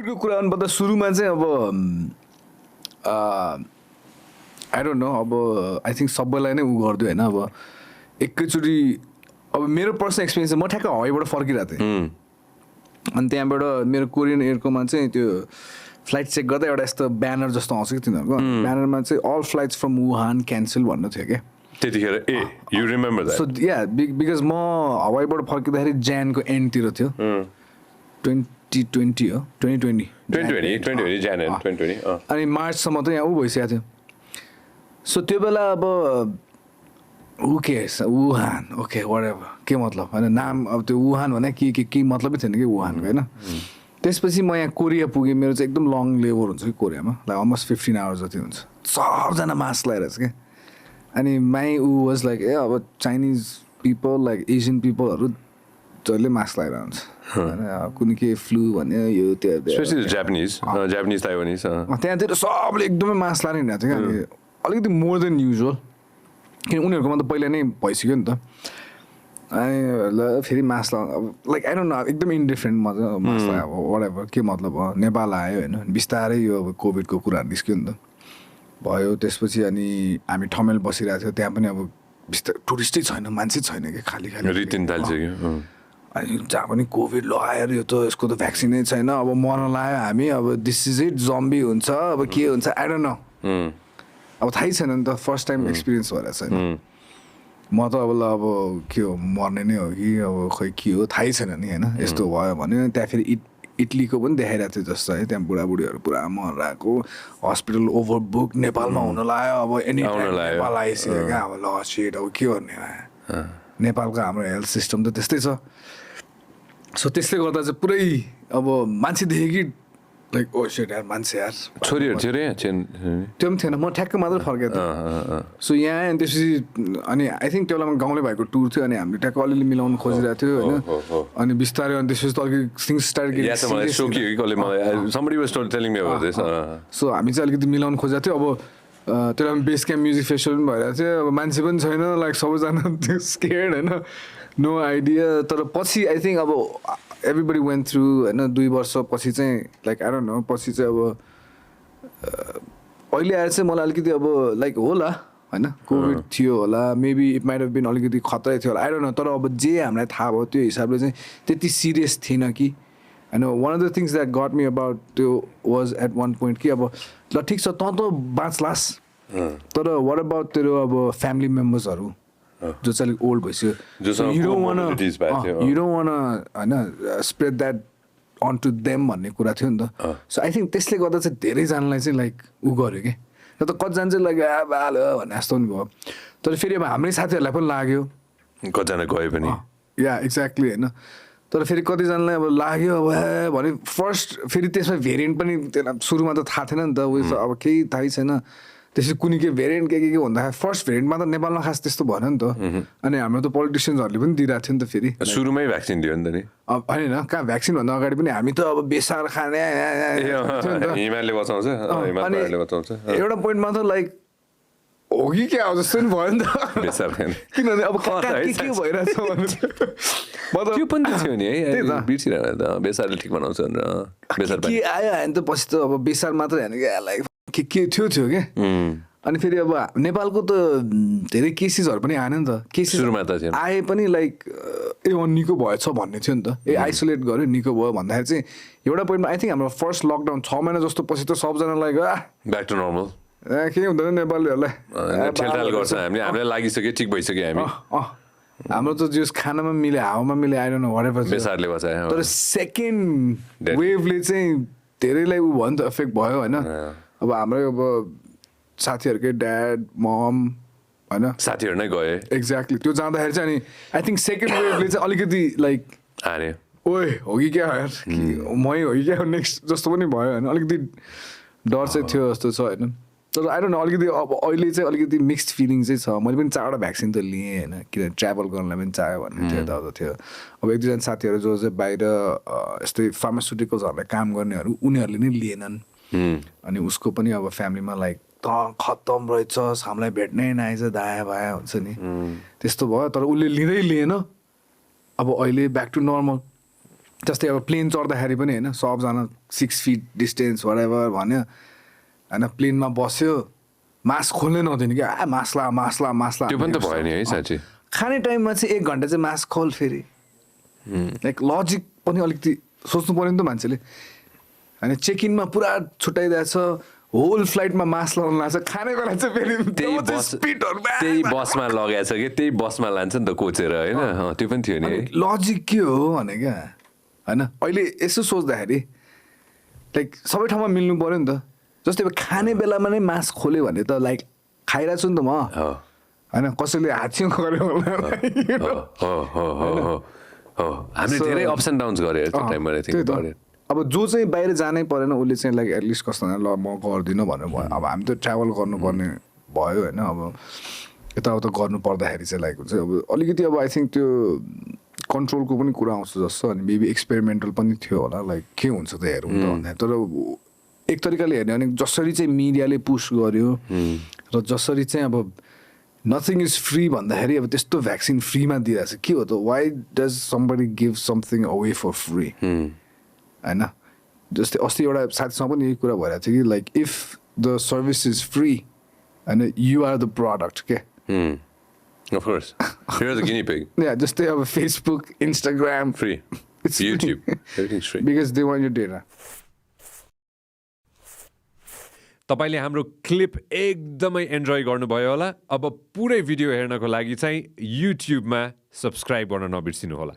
कोभिडको कुरा गर्नुपर्दा सुरुमा चाहिँ अब आई डोन्ट नो अब आई थिङ्क सबैलाई नै उ गरिदियो होइन अब एकैचोटि अब मेरो पर्सनल एक्सपिरियन्स म ठ्याक्क हवाईबाट फर्किरहेको थिएँ अनि त्यहाँबाट मेरो कोरियन एयरकोमा चाहिँ त्यो फ्लाइट चेक गर्दा एउटा यस्तो ब्यानर जस्तो आउँछ कि तिनीहरूको ब्यानरमा चाहिँ all flights from Wuhan cancel भन्नु थियो क्या त्यतिखेर you remember that so yeah because म हवाईबाट फर्किँदाखेरि ज्यानको एन्डतिर थियो 2020 हो 2020 अनि मार्चसम्म त यहाँ ऊ भइसकेको थियो सो त्यो बेला अब हु केयर्स वुहान ओके वाटेभर के मतलब होइन नाम अब त्यो वुहान भने के मतलबै थिएन कि वुहानको होइन त्यसपछि म यहाँ कोरिया पुगेँ मेरो चाहिँ एकदम लङ लेबर हुन्छ कि कोरियामा लाइक अलमोस्ट 15 आवर्स जति हुन्छ सबजना मास्क लगाइरहेछ क्या अनि माई ऊ वाज लाइक ए अब चाइनिज पिपल लाइक एसियन पिपलहरू जसले मास्क लगाएर हुन्छ होइन कुनै के फ्लू भन्यो यो त्यो जापानिज ताइवानिज त्यहाँतिर सबले एकदमै मास्क लगाएर हिँडेको थियो क्या अनि अलिकति मोर देन युजुअल किन उनीहरूकोमा त पहिला नै भइसक्यो नि त अनि फेरि mask like I don't know एकदम इन्डिफरेन्ट मजा मास्क लगायो वाटेभर के मतलब हो नेपाल आयो होइन बिस्तारै यो अब कोभिडको कुराहरू निस्क्यो नि त भयो त्यसपछि अनि हामी ठमेल बसिरहेको थियो त्यहाँ पनि अब बिस्तारै टुरिस्टै छैन मान्छे छैन कि खाली रितिन थालिसक्यो अनि जहाँ पनि कोभिड लगाएर यो त यसको त भ्याक्सिनै छैन अब मर्न लाग्यो हामी अब दिस इज इट जम्बी हुन्छ अब के हुन्छ आई डोन्ट नो अब थाहै छैन नि त फर्स्ट टाइम एक्सपिरियन्स भएर छैन म त अब के हो मर्ने नै हो कि अब खै के हो थाहै छैन नि होइन यस्तो भयो भने त्यहाँ फेरि इटलीको पनि देखाइरहेको थियो जस्तो है त्यहाँ बुढाबुढीहरू पुरा मरेर आएको हस्पिटल ओभरबुक नेपालमा हुन लाग्यो अब एनी नेपाल आइसक्यो क्या अब ल सेट अब के गर्ने नेपालको हाम्रो हेल्थ सिस्टम त त्यस्तै छ सो त्यसले गर्दा चाहिँ पुरै अब मान्छे देखेँ कि लाइक ओ सेट यार मान्छे यार छोरीहरू थियो रे त्यो पनि थिएन म ठ्याक्क मात्र फर्केको थिएँ सो यहाँ अनि त्यसपछि अनि आई थिङ्क त्यो बेलामा गाउँले भएको टुर थियो अनि हामीले ट्याक्क अलिअलि मिलाउनु खोजिरहेको थियो होइन अनि बिस्तारै अनि त्यसपछि त अलिकति थिङ्स स्टार्ट सो हामी चाहिँ अलिकति मिलाउनु खोजेको थियो अब त्यो बेलामा बेस क्याम्प म्युजिक फेस्टिभल पनि भइरहेको थियो अब मान्छे पनि छैन लाइक सबैजना त्यो स्केयर्ड होइन नो आइडिया तर पछि आई थिङ्क अब एभ्रिबडी वेन्ट थ्रु होइन 2 वर्षपछि चाहिँ लाइक आई डोन्ट नो पछि चाहिँ अब अहिले आएर चाहिँ मलाई अलिकति अब लाइक होला होइन कोभिड थियो होला maybe it might have been अलिकति खतरै थियो होला आई डोन्ट नो तर अब जे हामीलाई थाहा भयो त्यो हिसाबले चाहिँ त्यति सिरियस थिएन कि होइन one of the things that got me about त्यो वाज एट वान पोइन्ट कि अब ल ठिक छ त बाँच्लास् तर वाट अबाउट तेरो अब फ्यामिली मेम्बर्सहरू जो चाहिँ अलिक ओल्ड भइसक्यो यु डोन्ट वान होइन spread that on to them भन्ने कुरा थियो नि त सो आई थिङ्क त्यसले गर्दा चाहिँ धेरैजनालाई चाहिँ लाइक उ गर्यो कि र त कतिजना चाहिँ लाइक हाल्यो भन्ने जस्तो पनि भयो तर फेरि अब हाम्रै साथीहरूलाई पनि लाग्यो कतिजना गयो पनि या एक्ज्याक्टली होइन तर फेरि कतिजनालाई अब लाग्यो अब भने फर्स्ट फेरि त्यसमा भेरिएन्ट पनि त्यसलाई सुरुमा त थाहा थिएन नि त उयो अब केही थाहै छैन त्यसपछि कुनै के भेरिएन्ट के भन्दाखेरि फर्स्ट भेरिएन्टमा त नेपालमा खास त्यस्तो भएन नि त अनि हाम्रो त पोलिटिसियन्सहरूले पनि दिइरहेको थियो नि त फेरि सुरुमै भ्याक्सिन दियो नि त नि होइन कहाँ भ्याक्सिनभन्दा अगाडि पनि हामी त अब बेसार खाने हिमालले बचाउँछ एउटा पोइन्टमा त लाइक हो कि क्या हो जस्तो नि भयो नि त किनभने अब के भइरहेछ त्यो पनि थियो नि है बिर्सिरहेको त बेसारले ठिक बनाउँछ भनेर बेसार के आयो भने त पछि त अब बेसार मात्र होइन क्या लाइक के थियो क्या अनि फेरि अब नेपालको त धेरै केसेसहरू पनि आएन नि त केसेस आए पनि लाइक ए निको भएछ भन्ने थियो नि त ए आइसोलेट गर्यो निको भयो भन्दाखेरि चाहिँ एउटा पोइन्टमा आई थिङ्क हाम्रो फर्स्ट लकडाउन 6 महिना जस्तो पछि त सबजनालाई ब्याक टु नर्मल केही हुँदैन नेपालीहरूलाई हामीलाई लागिसक्यो ठिक भइसक्यो हामी हाम्रो त जस खानामा मिल्यो हावामा मिल्यो आएर व्हाटएभर बेसारले बचायो तर सेकेन्ड वेभले चाहिँ धेरैलाई उ भयो नि त एफेक्ट भयो होइन अब हाम्रै अब साथीहरूकै ड्याड मम होइन साथीहरू नै गए एक्ज्याक्टली त्यो जाँदाखेरि चाहिँ अनि आई थिङ्क सेकेन्ड वेभले चाहिँ अलिकति लाइक अरे ओए हो कि क्या यार मै हो कि क्या नेक्स्ट जस्तो पनि भयो होइन अलिकति डर चाहिँ थियो जस्तो छ होइन तर आई डोन्ट नो अलिकति अब अहिले चाहिँ अलिकति मिक्स्ड फिलिङ चाहिँ छ मैले पनि 4वटा भ्याक्सिन त लिएँ होइन किनभने ट्राभल गर्नलाई पनि चाह्यो भन्ने थियो यताउता थियो अब 1-2जना साथीहरू जो चाहिँ बाहिर यस्तै फार्मास्युटिकल्सहरूलाई काम गर्नेहरू उनीहरूले नै लिएनन् अनि उसको पनि अब फ्यामिलीमा लाइक त खत्तम रहेछ हामीलाई भेट्नै नआएछ दायाँ भाया हुन्छ नि त्यस्तो भयो तर उसले लिँदै लिएन अब अहिले ब्याक टु नर्मल जस्तै अब प्लेन चढ्दाखेरि पनि होइन सबजना 6 फिट डिस्टेन्स वरेभर भन्यो होइन प्लेनमा बस्यो मास्क खोल्नै नदिने क्या मास्ला त्यो पनि त भयो नि है साँच्चै खाने टाइममा चाहिँ 1 घन्टा चाहिँ मास्क खोल फेरि लाइक लजिक पनि अलिकति सोच्नु पर्यो नि त मान्छेले होइन चेक इनमा पुरा छुट्याइदिएछ होल फ्लाइटमा मास्क लगाउनु लाग्छ खाने बेला चाहिँ फेरि त्यही बसमा लगाएछ कि त्यही बसमा लान्छ नि त कोचेर होइन त्यो पनि थियो नि लजिक के हो भने क्या होइन अहिले यसो सोच्दाखेरि लाइक सबै ठाउँमा मिल्नु पर्यो नि त जस्तै अब खाने बेलामा नै मास्क खोल्यो भने त लाइक खाइरहेको छु नि त म होइन कसैले हाछिङ गऱ्यो हामीले धेरै अप्स एन्ड डाउन्स गरे त्यो टाइममा अब जो चाहिँ बाहिर जानै परेन उसले चाहिँ लाइक एटलिस्ट कस्तो ल म गर्दिनँ भनेर भयो अब हामी त ट्राभल गर्नुपर्ने भयो होइन अब यताउता गर्नु पर्दाखेरि चाहिँ लाइक हुन्छ अब अलिकति अब आई थिङ्क त्यो कन्ट्रोलको पनि कुरा आउँछ जस्तो अनि मेबी एक्सपेरिमेन्टल पनि थियो होला लाइक के हुन्छ त हेरौँ त भन्दा तर एक तरिकाले हेर्ने भने जसरी चाहिँ मिडियाले पुस गर्यो र जसरी चाहिँ अब नथिङ इज फ्री भन्दाखेरि अब त्यस्तो भ्याक्सिन फ्रीमा दिइरहेछ के हो त why does somebody give something away for free होइन जस्तै अस्ति एउटा साथीसँग पनि यही कुरा भइरहेको थियो कि like if the service is free होइन यु आर द प्रडक्ट के Of course. You're the guinea pig. Yeah, जस्तै अब Facebook, Instagram free. It's YouTube. Everything's free. Because they want your data. तपाईले हाम्रो क्लिप एकदमै एन्जोय गर्नुभयो होला अब पुरै भिडियो हेर्नको लागि चाहिँ युट्युबमा सब्स्क्राइब गर्न नबिर्सिनु होला